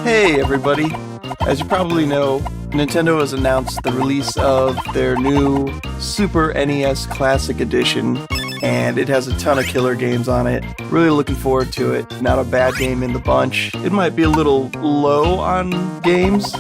Hey everybody! As you probably know, Nintendo has announced the release of their new Super NES Classic Edition, and it has a ton of killer games on it. Really looking forward to it. Not a bad game in the bunch. It might be a little low on games.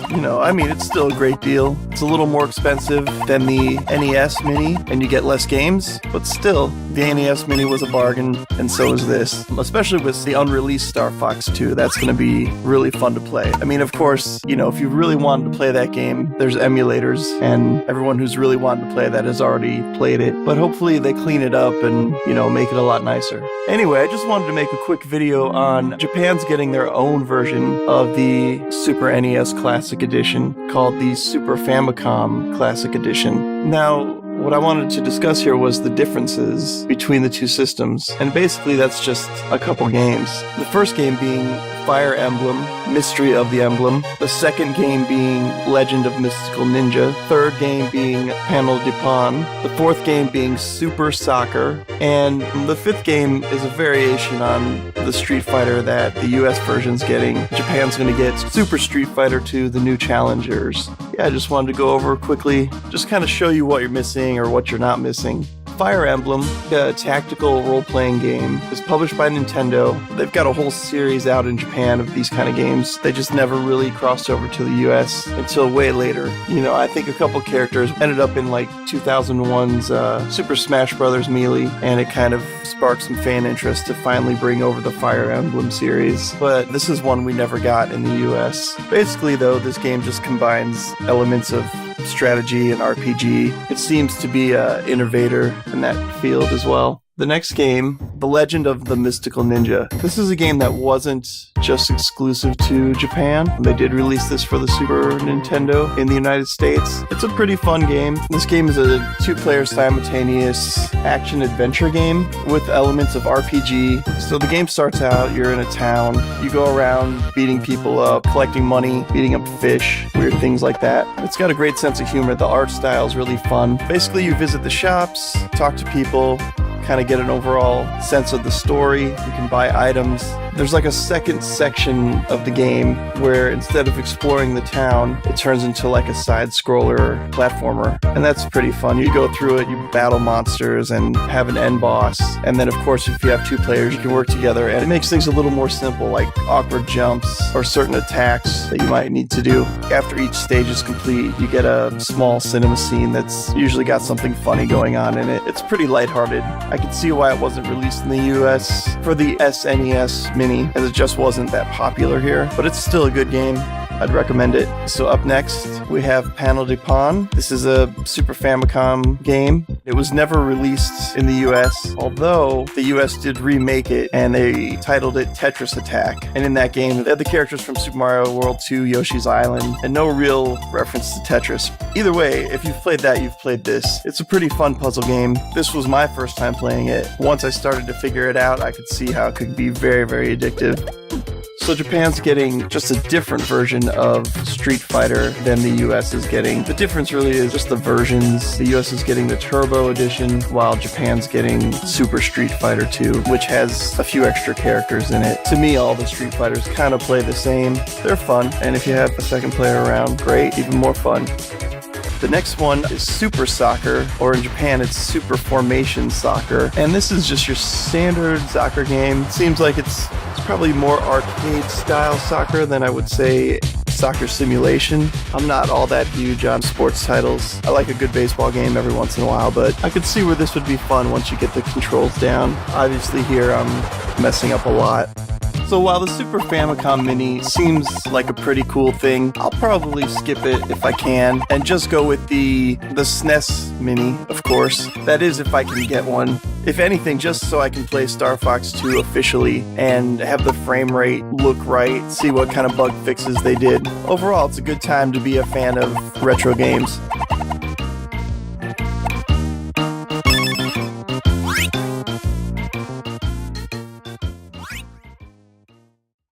It's still a great deal. It's a little more expensive than the NES Mini, and you get less games, but still, the NES Mini was a bargain, and so is this. Especially with the unreleased Star Fox 2, that's going to be really fun to play. Of course, if you really wanted to play that game, there's emulators, and everyone who's really wanted to play that has already played it, but hopefully they clean it up and, make it a lot nicer. Anyway, I just wanted to make a quick video on Japan's getting their own version of the Super NES Classic Edition called the Super Famicom Classic Edition. Now, what I wanted to discuss here was the differences between the two systems, and basically that's just a couple games. The first game being Fire Emblem, Mystery of the Emblem. The second game being Legend of Mystical Ninja. Third game being Panel de Pon. The fourth game being Super Soccer. And the fifth game is a variation on the Street Fighter that the US version's getting. Japan's going to get Super Street Fighter 2, the new challengers. Yeah, I just wanted to go over quickly, just kind of show you what you're missing or what you're not missing. Fire Emblem, a tactical role-playing game, is published by Nintendo. They've got a whole series out in Japan of these kind of games. They just never really crossed over to the US until way later. I think a couple characters ended up in 2001's Super Smash Bros. Melee, and it kind of sparked some fan interest to finally bring over the Fire Emblem series. But this is one we never got in the US. Basically, though, this game just combines elements of strategy and RPG. It seems to be an innovator in that field as well. The next game, The Legend of the Mystical Ninja. This is a game that wasn't just exclusive to Japan. They did release this for the Super Nintendo in the United States. It's a pretty fun game. This game is a two-player simultaneous action-adventure game with elements of RPG. So the game starts out, you're in a town. You go around beating people up, collecting money, beating up fish, weird things like that. It's got a great sense of humor. The art style is really fun. Basically, you visit the shops, talk to people, kind of get an overall sense of the story. You can buy items. There's a second section of the game where instead of exploring the town, it turns into a side-scroller platformer. And that's pretty fun. You go through it, you battle monsters and have an end boss. And then, of course, if you have two players, you can work together. And it makes things a little more simple, like awkward jumps or certain attacks that you might need to do. After each stage is complete, you get a small cinema scene that's usually got something funny going on in it. It's pretty lighthearted. I can see why it wasn't released in the US for the SNES Mini, as it just wasn't that popular here, but it's still a good game. I'd recommend it. So up next, we have Panel de Pon. This is a Super Famicom game. It was never released in the US, although the US did remake it, and they titled it Tetris Attack. And in that game, they had the characters from Super Mario World 2, Yoshi's Island, and no real reference to Tetris. Either way, if you've played that, you've played this. It's a pretty fun puzzle game. This was my first time playing it. Once I started to figure it out, I could see how it could be very, very addictive. So Japan's getting just a different version of Street Fighter than the US is getting. The difference really is just the versions. The US is getting the Turbo Edition, while Japan's getting Super Street Fighter 2, which has a few extra characters in it. To me, all the Street Fighters kind of play the same. They're fun, and if you have a second player around, great, even more fun. The next one is Super Soccer, or in Japan it's Super Formation Soccer. And this is just your standard soccer game. It seems like it's probably more arcade style soccer than I would say soccer simulation. I'm not all that huge on sports titles. I like a good baseball game every once in a while, but I could see where this would be fun once you get the controls down. Obviously here I'm messing up a lot. So while the Super Famicom Mini seems like a pretty cool thing, I'll probably skip it if I can and just go with the SNES Mini, of course. That is, if I can get one. If anything, just so I can play Star Fox 2 officially and have the frame rate look right, see what kind of bug fixes they did. Overall, it's a good time to be a fan of retro games.